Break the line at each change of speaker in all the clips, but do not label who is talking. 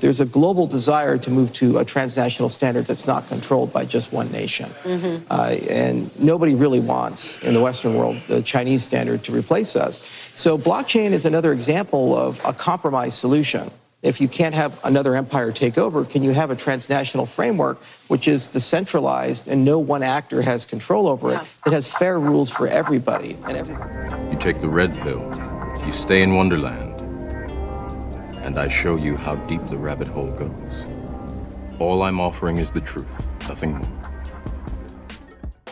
There's a global desire to move to a transnational standard that's not controlled by just one nation. And nobody really wants, in the Western world, the Chinese standard to replace us. So blockchain is another example of a compromise solution. If you can't have another empire take over, can you have a transnational framework which is decentralized and no one actor has control over it? It has fair rules for everybody.
You take the red pill, you stay in Wonderland, and I show you how deep the rabbit hole goes. All I'm offering is the truth, nothing more.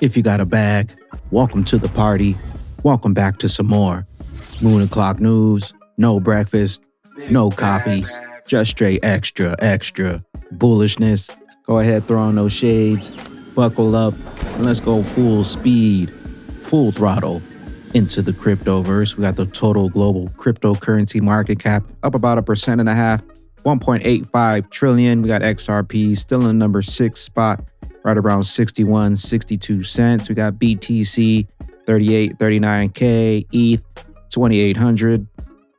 If you got a bag, welcome to the party. Welcome back to some more Moon o'clock news. No breakfast, no coffees, just straight extra bullishness. Go ahead, throw on those shades, buckle up, and let's go full speed, full throttle into the cryptoverse. We got the total global cryptocurrency market cap up about 1.5%, 1.85 trillion. We got XRP still in the number 6 spot, right around 61, 62 cents. We got BTC 38, 39K, ETH 2,800.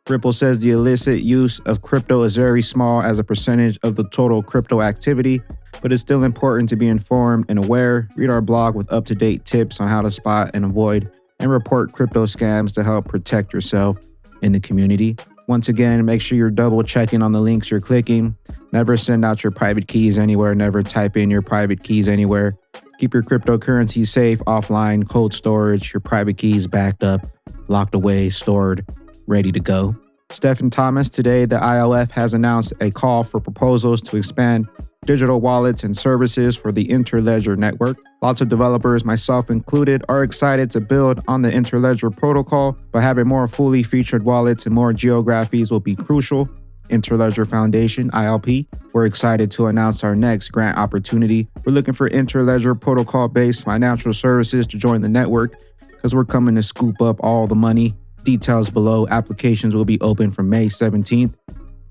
Ripple says the illicit use of crypto is very small as a percentage of the total crypto activity, but it's still important to be informed and aware. Read our blog with up-to-date tips on how to spot and avoid and report crypto scams to help protect yourself in the community. Once again, make sure you're double checking on the links you're clicking. Never send out your private keys anywhere. Never type in your private keys anywhere. Keep your cryptocurrency safe, offline, cold storage, your private keys backed up, locked away, stored, ready to go. Stephen Thomas, today the ILF has announced a call for proposals to expand digital wallets and services for the Interledger network. Lots of developers, myself included, are excited to build on the Interledger protocol, but having more fully featured wallets and more geographies will be crucial. Interledger Foundation, ILP, we're excited to announce our next grant opportunity. We're looking for Interledger protocol-based financial services to join the network because we're coming to scoop up all the money. Details below. Applications will be open from May 17th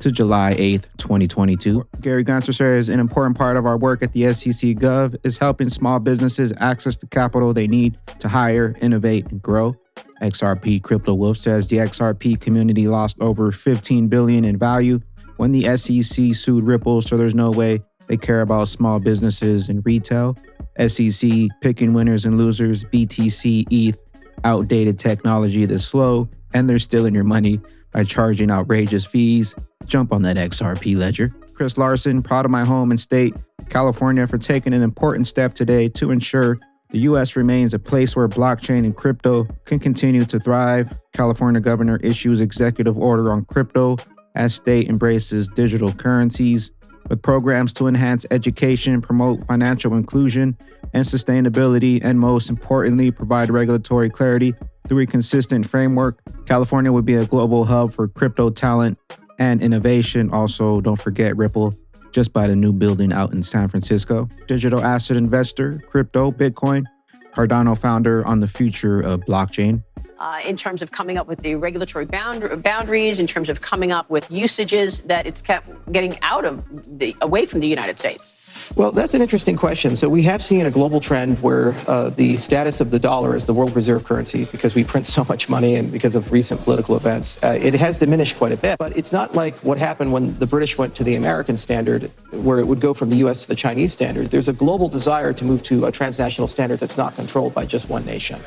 to July 8th, 2022. Gary Gensler says an important part of our work at the SEC Gov is helping small businesses access the capital they need to hire, innovate, and grow. XRP Crypto Wolf says the XRP community lost over $15 billion in value when the SEC sued Ripple, so there's no way they care about small businesses and retail. SEC picking winners and losers, BTC, ETH, outdated technology that's slow, and they're stealing your money by charging outrageous fees. Jump on that XRP ledger. Chris Larson, proud of my home and state, California, for taking an important step today to ensure the U.S. remains a place where blockchain and crypto can continue to thrive. California governor issues executive order on crypto as state embraces digital currencies with programs to enhance education, promote financial inclusion and sustainability, and most importantly, provide regulatory clarity through a consistent framework. California would be a global hub for crypto talent and innovation. Also, don't forget Ripple just bought a new building out in San Francisco. Digital asset investor, crypto, Bitcoin, Cardano founder on the future of blockchain.
In terms of coming up with the regulatory boundaries, in terms of coming up with usages that it's kept getting away from the United States?
Well, that's an interesting question. So we have seen a global trend where the status of the dollar as the world reserve currency, because we print so much money and because of recent political events, it has diminished quite a bit. But it's not like what happened when the British went to the American standard, where it would go from the U.S. to the Chinese standard. There's a global desire to move to a transnational standard that's not controlled by just one nation.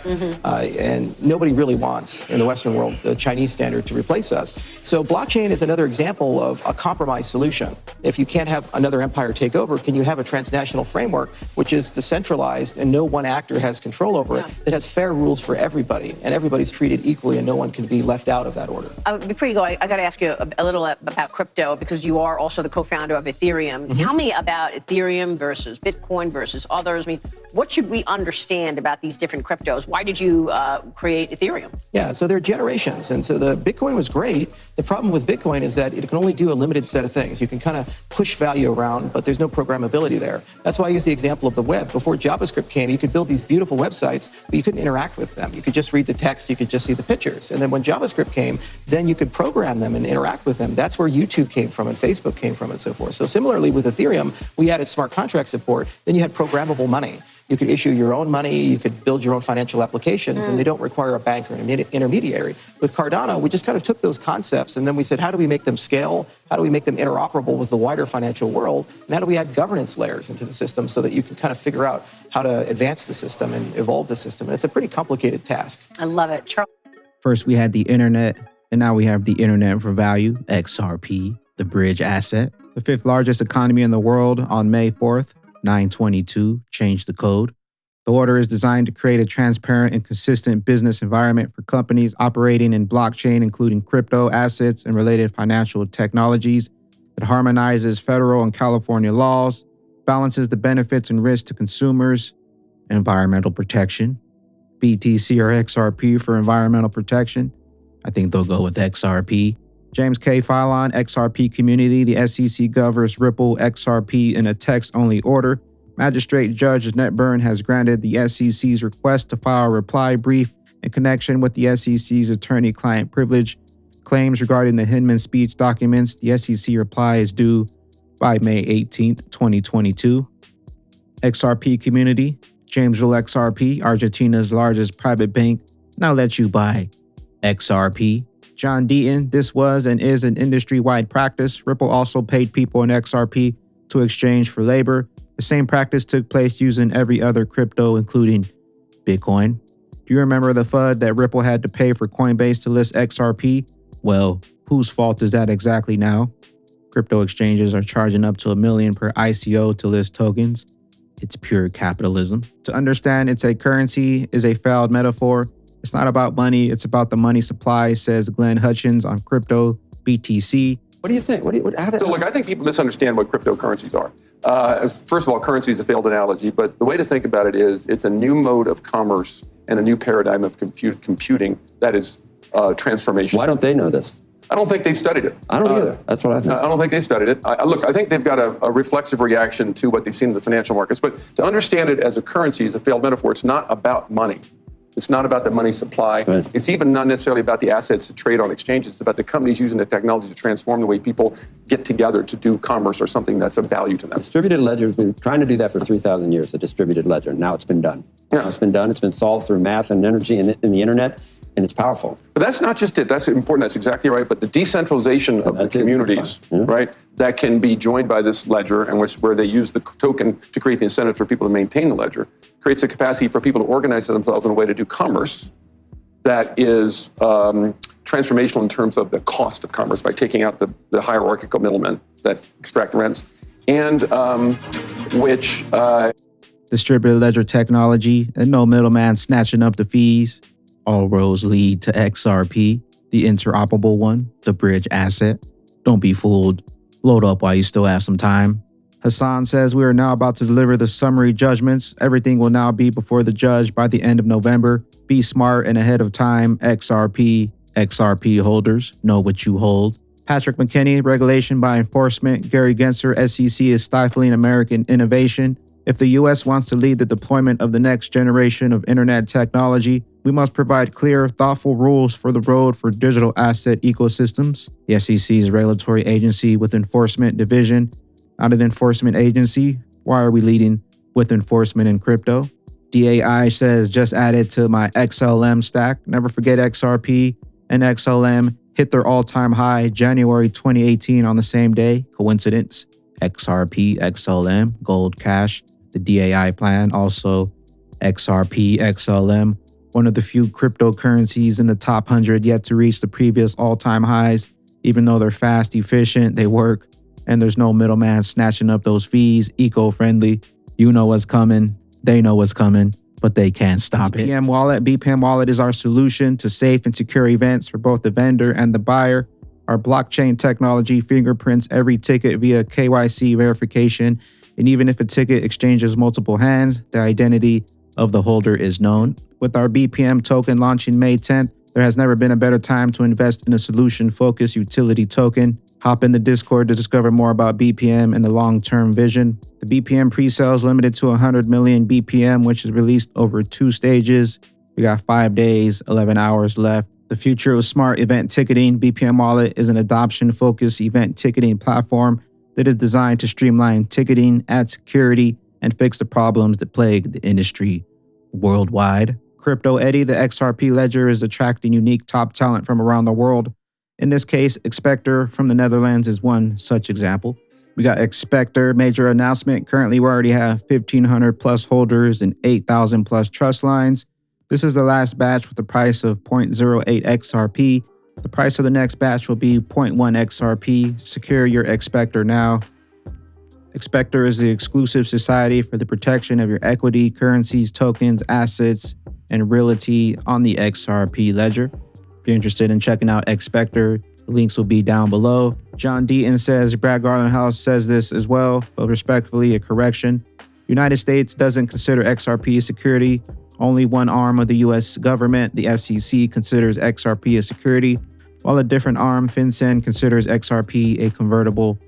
And nobody really wants, in the Western world, the Chinese standard to replace us. So blockchain is another example of a compromise solution. If you can't have another empire take over, can you have a transnational framework which is decentralized and no one actor has control over it, that has fair rules for everybody and everybody's treated equally and no one can be left out of that order?
Before you go, I got to ask you a little about crypto, because you are also the co-founder of Ethereum. Tell me about Ethereum versus Bitcoin versus others. I mean, what should we understand about these different cryptos? Why did you create Ethereum?
Yeah, so there are generations. And so the Bitcoin was great. The problem with Bitcoin is that it can only do a limited set of things. You can kind of push value around, but there's no programmability there. That's why I use the example of the web. Before JavaScript came, you could build these beautiful websites, but you couldn't interact with them. You could just read the text, you could just see the pictures. And then when JavaScript came, then you could program them and interact with them. That's where YouTube came from and Facebook came from and so forth. So similarly with Ethereum, we added smart contract support, then you had programmable money. You could issue your own money, you could build your own financial applications, and they don't require a bank or an intermediary. With Cardano, we just kind of took those concepts and then we said, how do we make them scale? How do we make them interoperable with the wider financial world? And how do we add governance layers into the system so that you can kind of figure out how to advance the system and evolve the system? And it's a pretty complicated task.
I love it. Charles.
First, we had the internet, and now we have the internet for value, XRP, the bridge asset. The fifth largest economy in the world on May 4th, 9/22, changed the code. The order is designed to create a transparent and consistent business environment for companies operating in blockchain, including crypto assets and related financial technologies. It harmonizes federal and California laws, balances the benefits and risks to consumers, environmental protection. BTC or XRP for environmental protection. I think they'll go with XRP. James K. Fallon, XRP community. The SEC governs Ripple XRP in a text-only order. Magistrate Judge Netburn has granted the SEC's request to file a reply brief in connection with the SEC's attorney-client privilege claims regarding the Hinman speech documents. The SEC reply is due by May 18th, 2022. XRP community. Jamesville XRP, Argentina's largest private bank, now lets you buy XRP. John Deaton, this was and is an industry-wide practice. Ripple also paid people in XRP to exchange for labor. The same practice took place using every other crypto, including Bitcoin. Do you remember the FUD that Ripple had to pay for Coinbase to list XRP? Well, whose fault is that exactly now? Crypto exchanges are charging up to $1 million per ICO to list tokens. It's pure capitalism. To understand it's a currency is a failed metaphor. It's not about money, it's about the money supply, says Glenn Hutchins on Crypto BTC.
What do you think? So look, I think people misunderstand what cryptocurrencies are. First of all, currency is a failed analogy, but the way to think about it is it's a new mode of commerce and a new paradigm of computing that is transformation.
Why don't they know this?
I don't think they've studied it.
I don't either. That's what I think.
I don't think they've studied it. Look, I think they've got a reflexive reaction to what they've seen in the financial markets. But to understand it as a currency is a failed metaphor. It's not about money. It's not about the money supply. Right. It's even not necessarily about the assets that trade on exchanges. It's about the companies using the technology to transform the way people get together to do commerce or something that's of value to them.
Distributed ledger has been trying to do that for 3,000 years, a distributed ledger. Now it's been done.
Yeah.
Now it's been done. It's been solved through math and energy and the internet. And it's powerful.
But that's not just it. That's important. That's exactly right. But the decentralization of the communities, right, that can be joined by this ledger and where they use the token to create the incentive for people to maintain the ledger, creates a capacity for people to organize themselves in a way to do commerce that is transformational in terms of the cost of commerce by taking out the hierarchical middlemen that extract rents, and which...
Distributed ledger technology and no middleman snatching up the fees. All roads lead to XRP, the interoperable one, the bridge asset. Don't be fooled. Load up while you still have some time. Hassan says we are now about to deliver the summary judgments. Everything will now be before the judge by the end of November. Be smart and ahead of time. XRP holders, know what you hold. Patrick McKinney, regulation by enforcement. Gary Gensler, SEC is stifling American innovation. If the U.S. wants to lead the deployment of the next generation of internet technology, we must provide clear, thoughtful rules for the road for digital asset ecosystems. The SEC's regulatory agency with enforcement division, not an enforcement agency. Why are we leading with enforcement in crypto? DAI says, just added to my XLM stack. Never forget XRP and XLM hit their all-time high January 2018 on the same day. Coincidence? XRP Xlm, Gold Cash, the DAI plan, also XRP Xlm, one of the few cryptocurrencies in the top 100 yet to reach the previous all-time highs. Even though they're fast, efficient, they work, and there's no middleman snatching up those fees, eco-friendly. You know what's coming, they know what's coming, but they can't stop it. BPM Wallet is our solution to safe and secure events for both the vendor and the buyer. Our blockchain technology fingerprints every ticket via KYC verification, and even if a ticket exchanges multiple hands, the identity of the holder is known. With our BPM token launching May 10th, there has never been a better time to invest in a solution-focused utility token. Hop in the Discord to discover more about BPM and the long-term vision. The BPM pre-sale is limited to 100 million BPM, which is released over 2 stages. We got 5 days, 11 hours left. The future of smart event ticketing. BPM Wallet is an adoption-focused event ticketing platform that is designed to streamline ticketing, add security, and fix the problems that plague the industry worldwide. Crypto Eddie, the XRP ledger, is attracting unique top talent from around the world. In this case, Expector from the Netherlands is one such example. We got Expector, major announcement. Currently, we already have 1,500 plus holders and 8,000 plus trust lines. This is the last batch with a price of 0.08 XRP. The price of the next batch will be 0.1 XRP. Secure your Expector now. Expector is the exclusive society for the protection of your equity, currencies, tokens, assets, and realty on the XRP ledger. If you're interested in checking out Expector, the links will be down below. John Deaton says Brad Garland House says this as well, but respectfully, a correction. United States doesn't consider XRP a security. Only one arm of the US government, the SEC, considers XRP a security, while a different arm, FinCEN, considers XRP a convertible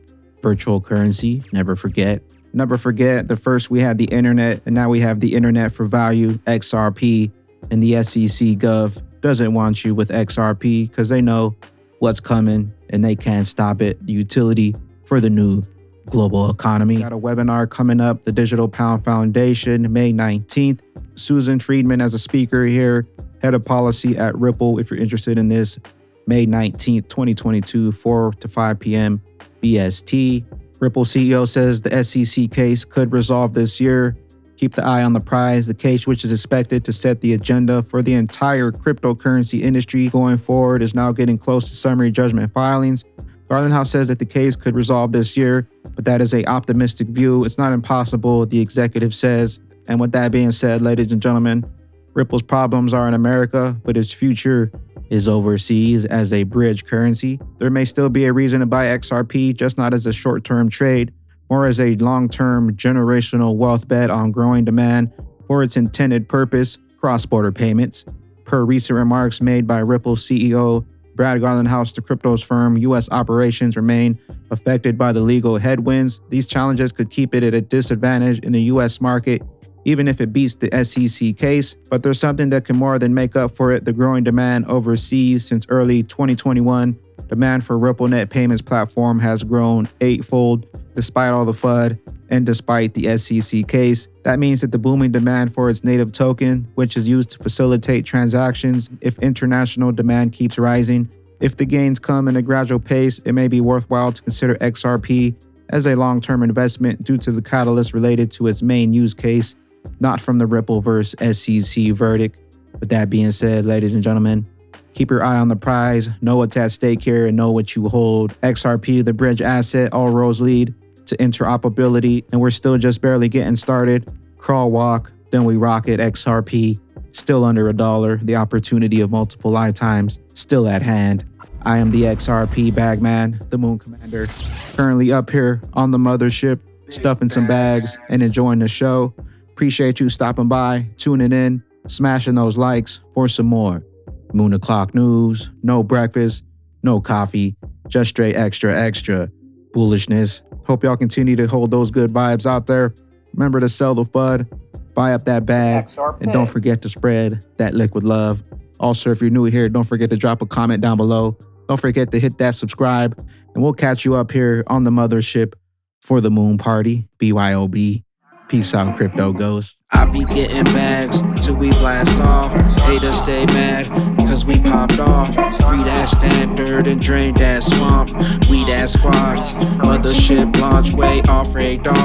virtual currency. Never forget. Never forget, the first we had the internet, and now we have the internet for value, XRP, and the SEC Gov doesn't want you with XRP because they know what's coming and they can't stop it. The utility for the new global economy. Got a webinar coming up, the Digital Pound Foundation, May 19th. Susan Friedman as a speaker here, head of policy at Ripple. If you're interested in this, May 19th, 2022, 4 to 5 p.m. BST. Ripple CEO says the SEC case could resolve this year. Keep the eye on the prize. The case, which is expected to set the agenda for the entire cryptocurrency industry going forward, is now getting close to summary judgment filings. Garland House says that the case could resolve this year, but that is an optimistic view. It's not impossible, the executive says. And with that being said, ladies and gentlemen, Ripple's problems are in America, but its future is overseas as a bridge currency. There may still be a reason to buy XRP, just not as a short-term trade, more as a long-term generational wealth bet on growing demand for its intended purpose, cross-border payments. Per recent remarks made by Ripple CEO Brad Garland House, the crypto's firm, U.S. operations remain affected by the legal headwinds. These challenges could keep it at a disadvantage in the U.S. market, even if it beats the SEC case. But there's something that can more than make up for it: the growing demand overseas. Since early 2021, demand for RippleNet payments platform has grown eightfold, despite all the FUD and despite the SEC case. That means that the booming demand for its native token, which is used to facilitate transactions, if international demand keeps rising, if the gains come in a gradual pace, it may be worthwhile to consider XRP as a long-term investment due to the catalyst related to its main use case, not from the Ripple vs. SEC verdict. With that being said, ladies and gentlemen, keep your eye on the prize, know what's at stake here, and know what you hold. XRP, the bridge asset, all roads lead to interoperability, and we're still just barely getting started. Crawl, walk, then we rocket. XRP, still under $1. The opportunity of multiple lifetimes still at hand. I am the XRP Bagman, the Moon Commander, currently up here on the mothership, stuffing some bags and enjoying the show. Appreciate you stopping by, tuning in, smashing those likes for some more Moon O'Clock news. No breakfast, no coffee, just straight extra bullishness. Hope y'all continue to hold those good vibes out there. Remember to sell the FUD, buy up that bag, and don't forget to spread that liquid love. Also, if you're new here, don't forget to drop a comment down below. Don't forget to hit that subscribe, and we'll catch you up here on the mothership for the moon party. BYOB. Peace out, crypto ghosts. I be getting bags till we blast off. Haters stay mad cause we popped off. Free that standard and drain that swamp. We that squad. Mothership launch way off radar.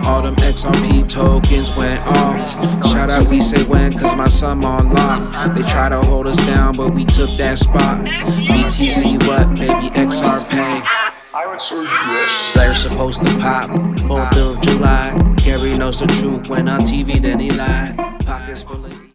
All them XRP tokens went off. Shout out we say when cause my son on lock. They try to hold us down but we took that spot. BTC what baby XRP. Flare's supposed to pop 4th of July. Gary knows the truth when on TV then he lies.